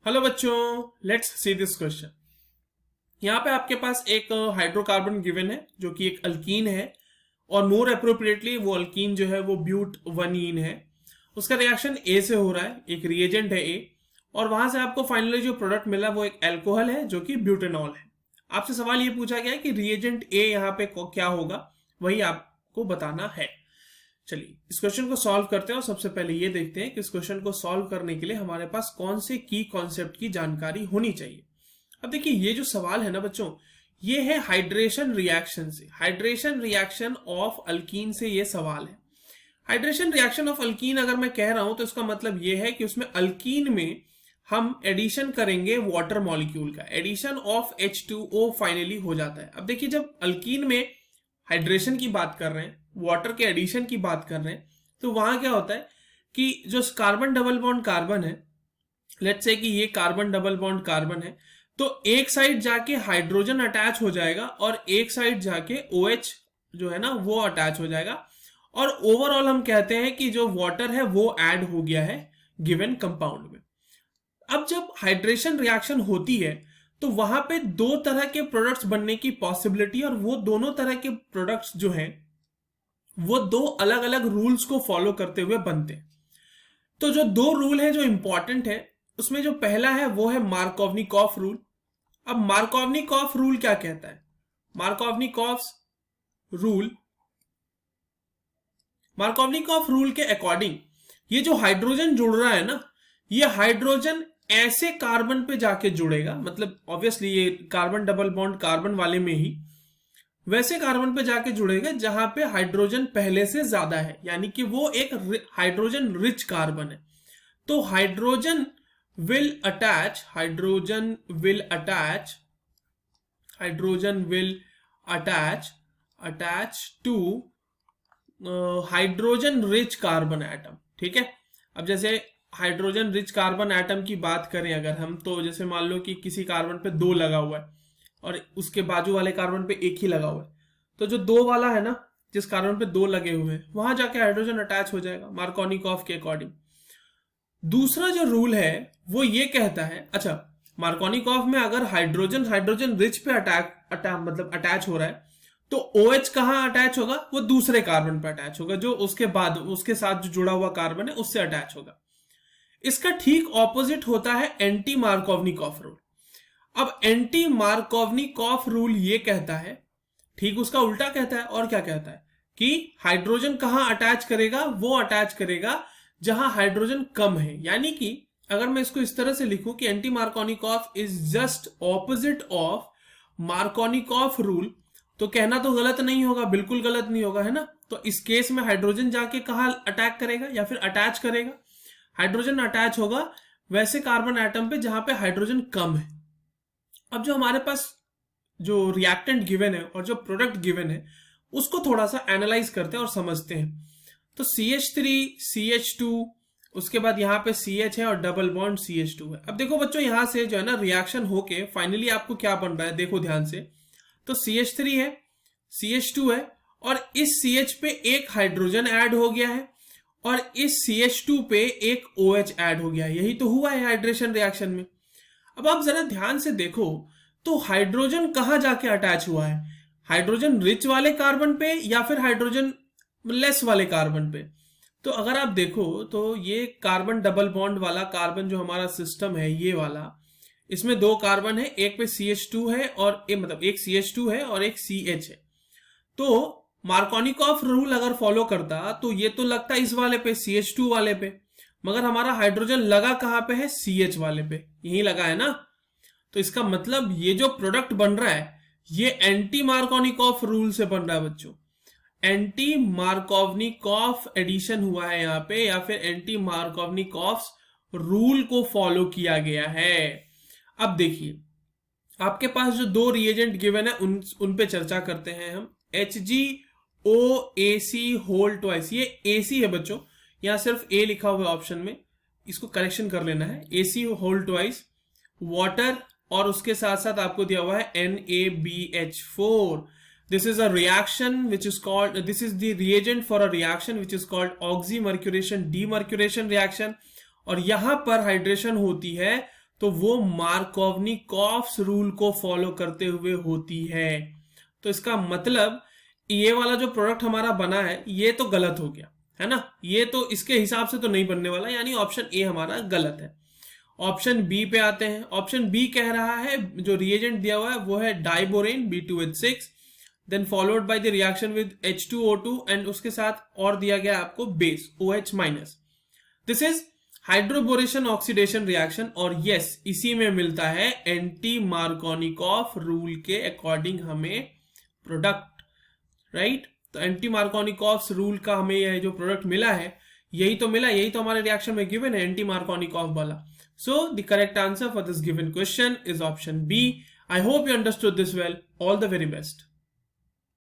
Hello बच्चों, let's see this question. यहाँ पे आपके पास एक हाइड्रोकार्बन गिवन है जो कि एक अल्कीन है और मोर अप्रोप्रिएटली वो अल्कीन जो है वो ब्यूट वनीन है। उसका रिएक्शन ए से हो रहा है, एक रिएजेंट है ए, और वहां से आपको फाइनली जो प्रोडक्ट मिला वो एक अल्कोहल है जो कि ब्यूटेनॉल है। आपसे सवाल ये पूछा गया है कि रिएजेंट ए यहाँ पे क्या होगा, वही आपको बताना है। चलिए इस क्वेश्चन को सॉल्व करते हैं और सबसे पहले ये देखते हैं कि इस क्वेश्चन को सॉल्व करने के लिए हमारे पास कौन से की कॉन्सेप्ट की जानकारी होनी चाहिए। अब देखिए ये जो सवाल है ना बच्चों, ये है हाइड्रेशन रिएक्शन से, हाइड्रेशन रिएक्शन ऑफ अल्कीन से ये सवाल है। हाइड्रेशन रिएक्शन ऑफ अल्कीन अगर मैं कह रहा हूं तो इसका मतलब ये है कि उसमें अल्कीन में हम एडिशन करेंगे वाटर मॉलिक्यूल का, एडिशन ऑफ H2O फाइनली हो जाता है। अब देखिए जब अल्कीन में हाइड्रेशन की बात कर रहे हैं, वाटर के एडिशन की बात कर रहे हैं, तो वहां क्या होता है कि जो कार्बन डबल बॉन्ड कार्बन है, लेट्स से कि ये कार्बन डबल बॉन्ड कार्बन है, तो एक साइड जाके हाइड्रोजन अटैच हो जाएगा और एक साइड जाके OH जो है ना वो अटैच हो जाएगा, और ओवरऑल हम कहते हैं कि जो वाटर है वो ऐड हो गया है गिवन कंपाउंड में। अब जब हाइड्रेशन रिएक्शन होती है तो वहां पे दो तरह के प्रोडक्ट्स बनने की पॉसिबिलिटी, और वो दोनों तरह के प्रोडक्ट्स जो हैं वो दो अलग अलग रूल्स को फॉलो करते हुए बनते हैं। तो जो दो रूल है जो इंपॉर्टेंट है, उसमें जो पहला है वो है मार्कोवनिकॉफ रूल। अब मार्कोवनिकॉफ रूल क्या कहता है? मार्कोवनिकॉफ रूल के अकॉर्डिंग ये जो हाइड्रोजन जुड़ रहा है ना, ये हाइड्रोजन ऐसे कार्बन पे जाके जुड़ेगा, मतलब ऑब्वियसली ये कार्बन डबल बॉन्ड कार्बन वाले में ही वैसे कार्बन पे जाके जुड़ेगा जहां पे हाइड्रोजन पहले से ज्यादा है, यानी कि वो एक हाइड्रोजन रिच कार्बन है। तो hydrogen will attach to hydrogen rich carbon atom. ठीक है, अब जैसे हाइड्रोजन रिच कार्बन एटम की बात करें अगर हम, तो जैसे मान लो कि किसी कार्बन पे 2 लगा हुआ है और उसके बाजू वाले कार्बन पे 1 ही लगा हुआ है, तो जो 2 वाला है ना, जिस कार्बन पे 2 लगे हुए हैं, वहां जाके हाइड्रोजन अटैच हो जाएगा मार्कोवनिकॉफ के अकॉर्डिंग। दूसरा जो रूल है वो ये कहता है, अच्छा मार्कोवनिकॉफ में अगर हाइड्रोजन रिच पे अटैच हो रहा है तो OH कहां अटैच होगा? वो दूसरे कार्बन पे अटैच होगा, जो उसके साथ जो जुड़ा हुआ कार्बन है उससे अटैच होगा। इसका ठीक ऑपोजिट होता है एंटी मार्कोवनिकॉफ रूल। अब एंटी मार्कोवनिकॉफ रूल ये कहता है, ठीक उसका उल्टा कहता है। और क्या कहता है कि हाइड्रोजन कहां अटैच करेगा? वो अटैच करेगा जहां हाइड्रोजन कम है। यानी कि अगर मैं इसको इस तरह से लिखूं कि anti Markovnikov is just opposite of Markovnikov rule, तो कहना तो गलत नहीं होगा, बिल्कुल गलत नहीं होगा, है ना। तो इस केस में हाइड्रोजन जाके कहां अटैक करेगा या फिर अटैच करेगा? हाइड्रोजन अटैच होगा वैसे कार्बन एटम पे जहां पे हाइड्रोजन कम है। अब जो हमारे पास जो रिएक्टेंट गिवन है और जो प्रोडक्ट गिवन है उसको थोड़ा सा एनालाइज करते हैं और समझते हैं। तो CH3 CH2, उसके बाद यहाँ पे CH है और डबल बॉन्ड CH2 है। अब देखो बच्चों, यहां से जो है ना रिएक्शन होके फाइनली आपको क्या बन रहा है, देखो ध्यान से। तो CH3 है, CH2 है, और इस CH पे एक हाइड्रोजन ऐड हो गया है और इस CH2 पे एक OH ऐड हो गया है। यही तो हुआ है हाइड्रेशन रिएक्शन में। अब आप जरा ध्यान से देखो तो हाइड्रोजन कहां जाके अटैच हुआ है? हाइड्रोजन रिच वाले कार्बन पे या फिर हाइड्रोजन लेस वाले कार्बन पे? तो अगर आप देखो तो ये कार्बन डबल बॉन्ड वाला कार्बन जो हमारा सिस्टम है ये वाला, इसमें 2 कार्बन है, एक पे CH2 है और एक CH2 है और एक CH है। तो मार्कोवनिकॉफ रूल अगर फॉलो करता तो ये तो लगता इस वाले पे, CH2 वाले पे, मगर हमारा हाइड्रोजन लगा कहां पे है? CH वाले पे, यही लगा है ना। तो इसका मतलब ये जो प्रोडक्ट बन रहा है ये एंटी मार्कोवनिकॉफ रूल से बन रहा है बच्चों। एंटी मार्कोवनिकॉफ एडिशन हुआ है यहाँ पे, या फिर एंटी मार्कोवनिकॉफ रूल को फॉलो किया गया है। अब देखिए आपके पास जो 2 रिएजेंट गिवन है उन पे चर्चा करते हैं हम। HgOAc होल ट्वाइस, ये AC है बच्चों, यहां सिर्फ A लिखा हुआ है ऑप्शन में, इसको करेक्शन कर लेना है। AC होल ट्वाइस वाटर, और उसके साथ साथ आपको दिया हुआ है NaBH4। This is a reaction which is called, this is the reagent for a reaction which is called oxymercuration demercuration reaction। और यहां पर हाइड्रेशन होती है तो वो मार्कोवनिकॉफ्स रूल को फॉलो करते हुए होती है। तो इसका मतलब ये वाला जो प्रोडक्ट हमारा बना है ये तो गलत हो गया है ना, ये तो इसके हिसाब से तो नहीं बनने वाला, यानी ऑप्शन ए हमारा गलत है। ऑप्शन बी पे आते हैं। ऑप्शन बी कह रहा है जो रिएजेंट दिया हुआ है वो है diborane B2H6, then followed by the reaction with H2O2 and उसके साथ और दिया गया आपको base OH-। This is hydroboration oxidation reaction, और यस इसी में मिलता है एंटी मार्कोनिकॉफ रूल के अकॉर्डिंग हमें प्रोडक्ट, राइट। तो एंटी मार्कोनिकॉफ रूल का हमें यह जो प्रोडक्ट मिला है यही तो मिला, यही तो हमारे रिएक्शन में गिवन है एंटी मार्कोनिकॉफ वाला। So the correct answer for this given question is option B. I hope you understood this well. All the very best.